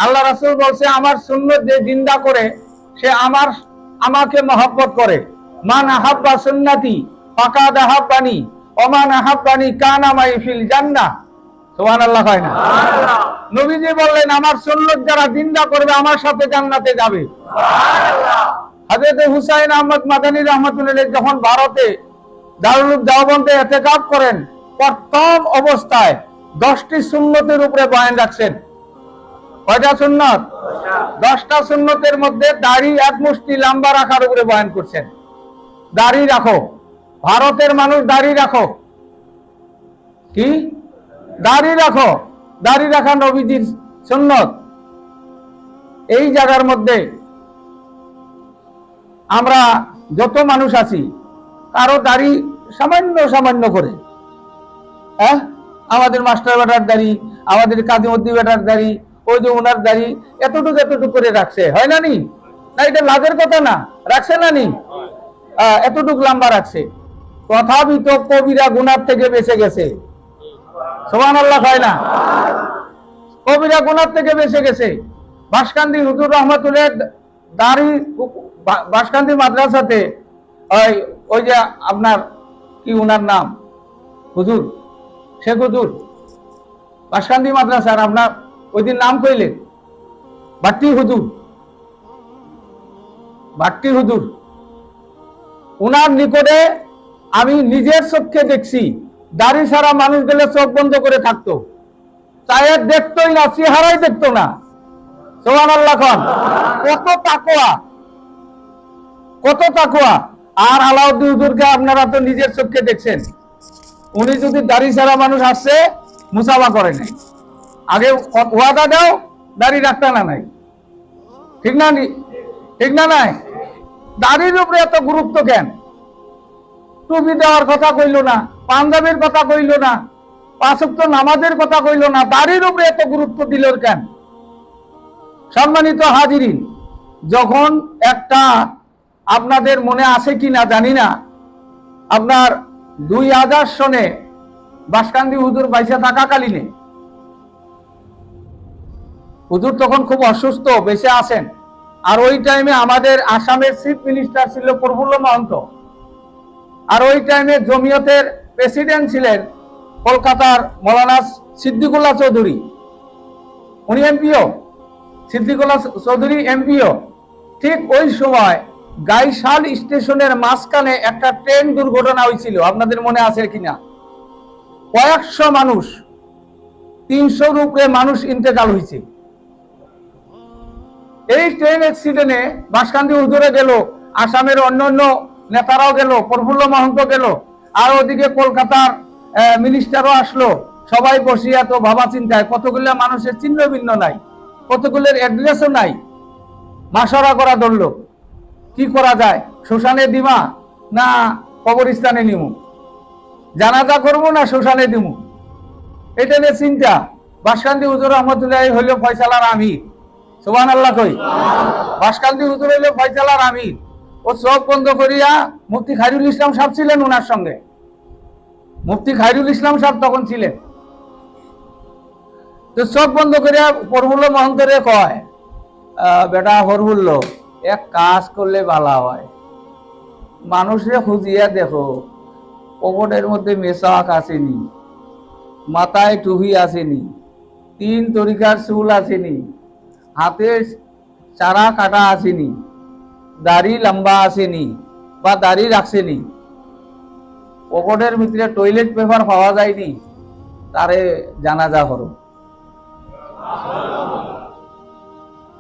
আল্লাহ রাসূল বলছে আমার সুন্নত যে জিন্দা করে সে আমাকে মহব্বত করে। মান আহাব্বা সুন্নতি ফাকাদ আহাব্বানি ওয়া মান আহাব্বানি কানা মাই ফিল জান্নাহ। সুবহানাল্লাহ। হয় না? সুবহানাল্লাহ। নবীজি বললেন আমার সুন্নত যারা জিন্দা করবে আমার সাথে জান্নাতে যাবে। সুবহানাল্লাহ। হযরত হুসাইন আহমদ মাদানী রাহমাতুল্লাহ আলাইহি যখন ভারতে দারুল দেওবন্দে ইতিকাফ করেন, প্রথম অবস্থায় 10টি সুন্নতের উপরে বয়ান রাখছেন। কয়টা সুন্নত? 10টা সুন্নতের মধ্যে দাড়ি এক মুষ্টি লম্বা রাখার উপরে বয়ান করছেন। দাড়ি রাখো, ভারতের মানুষ দাড়ি রাখো। কি? দাড়ি রাখো, দাড়ি রাখা নবীজির সুন্নত। এই জায়গার মধ্যে আমরা যত মানুষ আছি কারো দাড়ি সামান্য সামান্য করে, আমাদের মাস্টার বেটার দাড়ি, আমাদের কাজীমুদ্দি বেটার দাড়ি, ওই যে ওনার দাড়ি এতটুকু করে রাখছে। হয় না নি? না, এটা লাজের কথা না, রাখছে না নি? এতটুকু লম্বা রাখছে। তথাপি তো কবিরা গুনার থেকে বেঁচে গেছে। সুবহানাল্লাহ। হয় না? কবিরা গুনার থেকে বেঁচে গেছে। বাসকান্দি হুজুর রহমাতুল্লাহ দাড়ি, বাসকান্দি মাদ্রাসাতে ওই যে আপনার কি ওনার নাম হুজুর, শেখ হুজুর, বাসকান্দি মাদ্রাসার আপনার ওই দিন নাম কইলেন, ভাট্টি হুজুর, ভাট্টি হুজুর, উনার নিকটে আমি নিজের চোখে দেখছি দাড়ি ছাড়া মানুষ গেলে চোখ বন্ধ করে থাকতো, চায়ে দেখতোই না, চেহারাই দেখতো না। সুবহানাল্লাহ। কত তাকওয়া, কত তাকওয়া। আর আলাউদ্দিন হুজুরকে আপনারা তো নিজের চোখে দেখছেন, উনি যদি দাড়ি ছাড়া মানুষ আসছে মুসাফা করে নাই, আগে ওয়াদা দাও দাড়ি রাখতা না নাই। ঠিক না? ঠিক না? নাই? দাড়ির উপরে এত গুরুত্ব কেন? টুপি দেওয়ার কথা কইল না, পাঞ্জাবির কথা কইল না, 5 ওয়াক্ত নামাজের কথা কইল না, দাড়ির উপরে এত গুরুত্ব দিল কেন? সম্মানিত হাজিরিন, যখন একটা আপনাদের মনে আছে কিনা জানি না, আপনার 2000 সনে বাসকান্দি হুজুর বাইসা থাকাকালীনে, হুজুর তখন খুব অসুস্থ, বেঁচে আছেন। আর ওই টাইমে আমাদের আসামের চিফ মিনিস্টার ছিল প্রফুল্ল মহন্ত, আর ওই টাইমে জমিয়তের প্রেসিডেন্ট ছিলেন কলকাতার মৌলানা সিদ্দিকুল্লাহ চৌধুরী, উনি এমপিও, সিদ্দিকুল্লাহ চৌধুরী এমপিও। ঠিক ওই সময় গাইশাল স্টেশনের মাঝখানে একটা ট্রেন দুর্ঘটনা হয়েছিল, আপনাদের মনে আছে কিনা? কয়েকশো মানুষ, 300-র উপরে মানুষ ইন্তেকাল হয়েছে। এই ট্রেন অ্যাক্সিডেন্টে বাসকান্দি হুজুরে গেল, আসামের অন্যান্য নেতারাও গেল, প্রফুল্ল মহন্ত গেল, আর ওদিকে কলকাতার মিনিস্টারও আসলো। সবাই বসিয়া তো ভাবা চিন্তায়, কতগুলো মানুষের চিহ্ন ভিন্ন নাই, কতগুলোর অ্যাড্রেসও নাই। মাশারা করা ধরলো কি করা যায়, শ্মশানে দিমা না কবরস্থানে নিমু, জানাজা করবো না শ্মশানে দিমু, এটা নিয়ে চিন্তা। বাসকান্দি হুজুর রহমতুল্লাহ হইল ফয়সালার আমির। সুবহানাল্লাহ। কই বাসকান্দি হুজুর হইল ফয়সালার আমির। ও চোখ বন্ধ করিয়া, মুফতি খায়রুল ইসলাম সাহেব ছিলেন ওনার সঙ্গে, মুফতি খায়রুল ইসলাম সাহেব তখন ছিলেন। তো চোখ বন্ধ করিয়া প্রফুল্ল মহন্তরে কয়, বেটা প্রফুল্ল, এক কাজ করলে ভালো হয়, মানুষে খুঁজিয়া দেখো পকেটের মধ্যে মেসাক আসেনি, মাথায় টুপি আসেনি, 3 তরিকার চুল আসেনি, হাতে চারা কাটা আসেনি, দাড়ি লম্বা আসেনি বা দাড়ি রাখছেনি, পকেটের ভিতরে টয়লেট পেপার পাওয়া যায়নি, তারে জানাজা করো।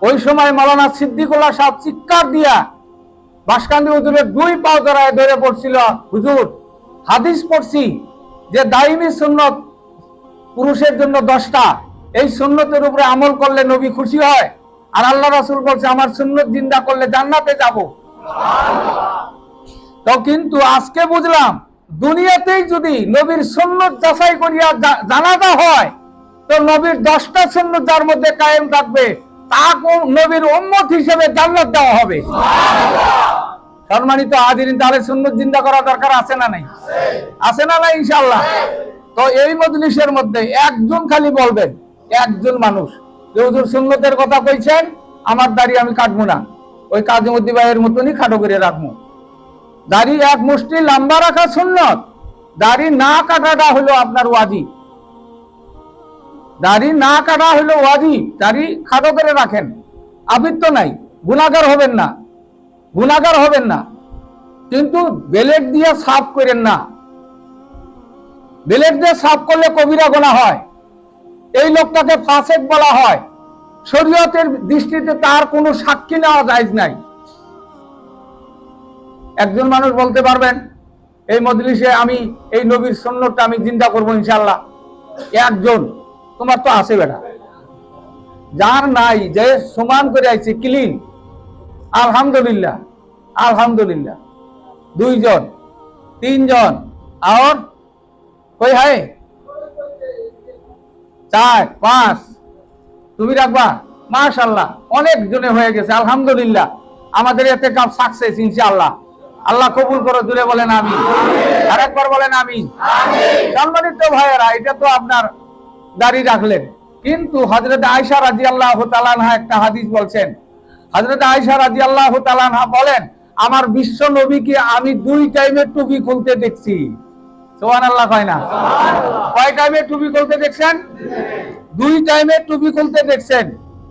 ওই সময় মাওলানা সিদ্দিকুল্লাহ সাহেব চিৎকার দিয়া বাসকান্দি হুজুরের 2 পা জড়ায় ধরে পড়ছিল, হুজুর হাদিস পড়ছি যে দাইমি সুন্নত পুরুষের জন্য 10টা, এই সুন্নতের উপরে আমল করলে নবী খুশি হয়, আর আল্লাহ রাসূল বলছে আমার সুন্নত জিন্দা করলে জান্নাতে যাব। তো কিন্তু আজকে বুঝলাম দুনিয়াতেই যদি নবীর সুন্নত যাচাই করিয়া জানাজা হয়, তো নবীর 10টা সুন্নত যার মধ্যে কায়েম থাকবে তাকে নবীর উম্মত হিসেবে জান্নাত দেওয়া হবে। সম্মানিত হাজিরিন, তাহলে সুন্নত জিন্দা করা দরকার আছে না নাই? আছে না নাই? ইনশাআল্লাহ। তো এই মজলিসের মধ্যে একজন খালি বলবেন, একজন মানুষ যে হুজুর সুন্নতের কথা কইছেন, আমার দাড়ি আমি কাটবো না, ওই কাজীমুদ্দিন ভাইয়ের মতনই খাটো করে রাখবো। দাড়ি এক মুষ্টি লম্বা রাখা সুন্নত, দাড়ি না কাটাটা হলো আপনার ওয়াজিব। দাড়ি না কাটা হলো ওয়াজিব, দাড়ি খাটো করে রাখেন, আবৃত্ত নাই, গুনাহগার হবেন না, গুনাহগার হবেন না। কিন্তু বেলেট দিয়ে সাফ করেন না, বেলেট দিয়ে সাফ করলে কবিরা গুনাহ হয়, এই লোকটাকে ফাসেক বলা হয়, শরীয়তের দৃষ্টিতে তার কোনো সাক্ষী নেওয়া জায়েজ নাই। একজন মানুষ বলতে পারবেন এই মজলিসে আমি এই নবীর সুন্নতটা আমি জিন্দা করবো ইনশাআল্লাহ, একজন, তোমার তো আছে বেটা, যার নাই, যে সমান করে আইছে ক্লিন, আলহামদুলিল্লাহ, আলহামদুলিল্লাহ। দুইজন, তিনজন, আর কই হাই, চার, পাঁচ, তুমি রাখবা, মাশাআল্লাহ, অনেক জনে হয়ে গেছে, আলহামদুলিল্লাহ। আমাদের এতে কাজ সাকসেস ইনশাআল্লাহ। আল্লাহ কবুল করো, জুড়ে বলেন আমিন, আরেকবার বলেন আমিন। সম্মানিত ভাইয়েরা, এটা তো আপনার দাড়ি রাখলেন, কিন্তু হযরত আয়েশা রাদিয়াল্লাহু তাআলা আনহা একটা হাদিস বলছেন। হযরত আয়েশা রাদিয়াল্লাহু তাআলা আনহা বলেন, আমার বিশ্ব নবীকে আমি 2 টাইমে টুপি খুলতে দেখছি। সুবহানাল্লাহ কয় না? কয় টাইমে টুপি খুলতে দেখছেন? 2 টাইমে টুপি খুলতে দেখছেন।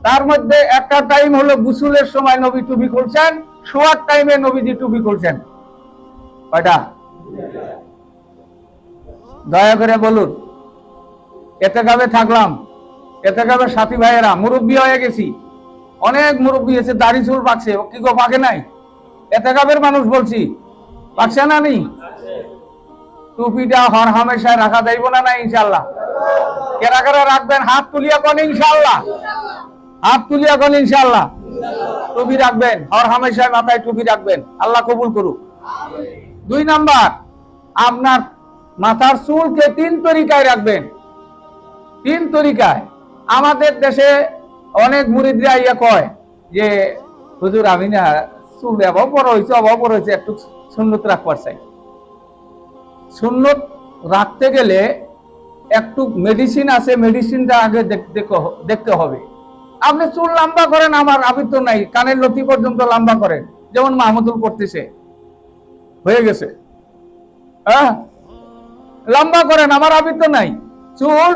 তার মধ্যে একটা টাইম হলো গোসলের সময় নবী টুপি খুলছেন, শোয়ার টাইমে নবীজি টুপি খুলছেন। কয়টা? দয়া করে বলুন। এতেকাবে থাকলাম, এতেকাবে সাথী ভাইয়েরা, মুরব্বী হয়ে গেছি, অনেক মুরব্বী এসে দাড়ি চুল পাকছে, কি গো পাকে নাই? এতেকাবের মানুষ বলছি, পাকছে না নি? টুপিটা হর হামেশায় রাখা যাইব না, না ইনশাআল্লাহ? কেরা কেরা রাখবেন হাত তুলিয়া কোন ইনশাআল্লাহ? হাত তুলিয়া কোন ইনশাআল্লাহ? টুপি রাখবেন, হর হামেশায় মাথায় টুপি রাখবেন, আল্লাহ কবুল করুক। 2 নাম্বার, আপনার মাথার চুলকে 3 তরিকায় রাখবেন, 3 তরিকায়। আমাদের দেশে অনেক মুরিদরা ইয়া কয় যে হুজুর আমি না চুল বড় হয়েছে, একটু সুন্নত রাখবার চাই। সুন্নত রাখতে গেলে একটু মেডিসিন আছে, মেডিসিনটা আগে দেখতে হবে। আপনি চুল লম্বা করেন, আমার আবৃত্ত নাই, কানের লতি পর্যন্ত লম্বা করেন, যেমন মাহমুদুল করতেছে, হয়ে গেছে, হ্যাঁ, লম্বা করেন, আমার আবৃত্ত নাই। চুল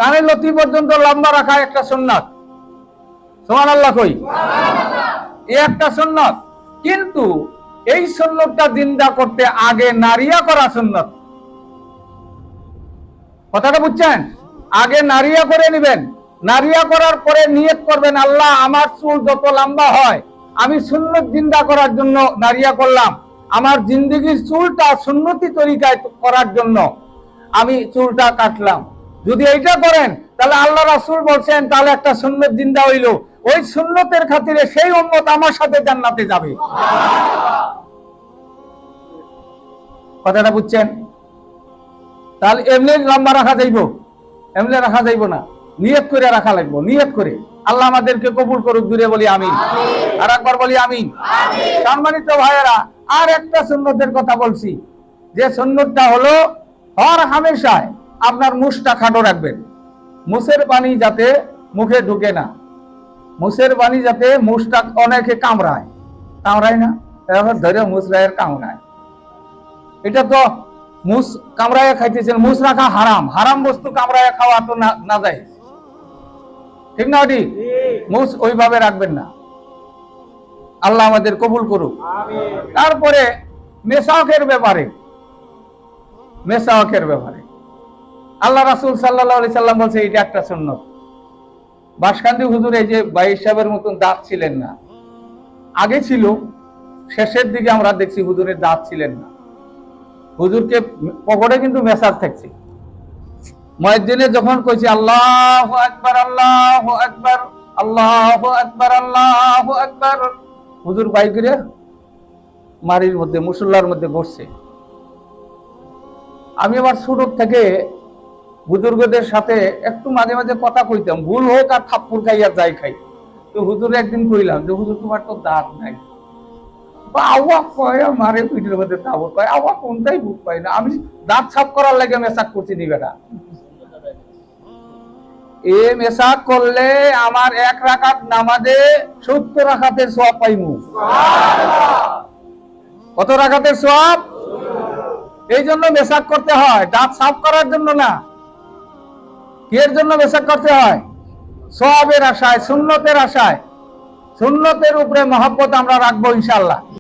কানের লতি পর্যন্ত লম্বা রাখা একটা সুন্নাত, সুবহানাল্লাহ কই, এই একটা সুন্নাত। কিন্তু এই সুন্নতটা জিন্দা করতে আগে নারিয়া করা সুন্নত। কথাটা বুঝছেন? আগে নারিয়া করে নেবেন, নারিয়া করার পরে নিয়ত করবেন, আল্লাহ আমার চুল যত লম্বা হয় আমি সুন্নত জিন্দা করার জন্য নারিয়া করলাম, আমার জিন্দেগির চুলটা সুন্নতি তরিকায় করার জন্য আমি চুলটা কাটলাম। যদি এইটা করেন তাহলে আল্লাহ রাসূল বলছেন তাহলে একটা সুন্নত জিন্দা হইল, ওই সুন্নতের খাতিরে সেই উম্মত আমার সাথে জান্নাতে যাবে। কথাটা বুঝছেন? তাহলে এমনি লম্বা রাখা যাইব? এমনি রাখা যাইব না, নিয়ত করে রাখা লাগবে, নিয়ত করে। আল্লাহ আমাদেরকে কবুল করুক, দূরে বলি আমিন, আর একবার বলি আমিন। সম্মানিত ভাইয়েরা, আর একটা সুন্নতের কথা বলছি, যে সুন্নতটা হলো হর হামেশায় আপনার মুখটা খাটো রাখবেন, মুখের পানি যাতে মুখে ঢুকে না, মুখের পানি যাতে মুখটা, অনেকে কামড়ায়, কামড়ায় না, ধরে মুসরায়ের কামড়ায়, এটা তো মুস কামড়ায় খাইতেছেন, মুস রাখা হারাম, হারাম বস্তু কামড়ায় খাওয়া তো না যায়, ঠিক না? ঠিক, মুস ওইভাবে রাখবেন না, আল্লাহ আমাদের কবুল করুক। তারপরে মেসাওয়াকের ব্যাপারে, মেসাওয়াকের ব্যাপারে আল্লাহ রাসূল সাল্লাল্লাহু আলাইহি সাল্লাম বলছে এটা একটা সুন্নত। বাসকান্দি হুজুর এই যে বাইশ সাহেবের মতন দাঁত ছিলেন না, আগে ছিল, শেষের দিকে আমরা দেখছি হুজুরের দাঁত ছিলেন না, হুজুরকে পকেটে কিন্তু মেসাজ থাকছে। মুয়াজ্জিনে যখন কইছে আল্লাহু আকবার, আল্লাহু আকবার, আল্লাহু আকবার, আল্লাহু আকবার, হুজুর বাইরে মারির মধ্যে, মুসল্লার মধ্যে বসছে। আমি আবার ছোট থেকে বুজুর্গদের সাথে একটু মাঝে মাঝে কথা কইতাম, ভুল হোক আর থাপ্পড় খাইয়া যাই খাই। তো হুজুর একদিন কইলাম যে হুজুর তোমার তো দাঁত নাই, আওয়া কয় মারে পিঠের মধ্যে তাবর কয়, আওয়া কোনটাই বুক পাই না, আমি দাঁত সাফ করার লাগে মেসাজ করছি নি বেটা। এ মেসাক করলে আমার 1 রাকাত নামাজে 70 রাকাতের সওয়াব পাইমু। কত রাকাতের সওয়াব? এই জন্য মেসাক করতে হয়, দাঁত সাফ করার জন্য না। এর জন্য মেসাক করতে হয় সওয়াবের আশায়, সুন্নতের আশায়। সুন্নতের উপরে মহব্বত আমরা রাখবো ইনশাআল্লাহ।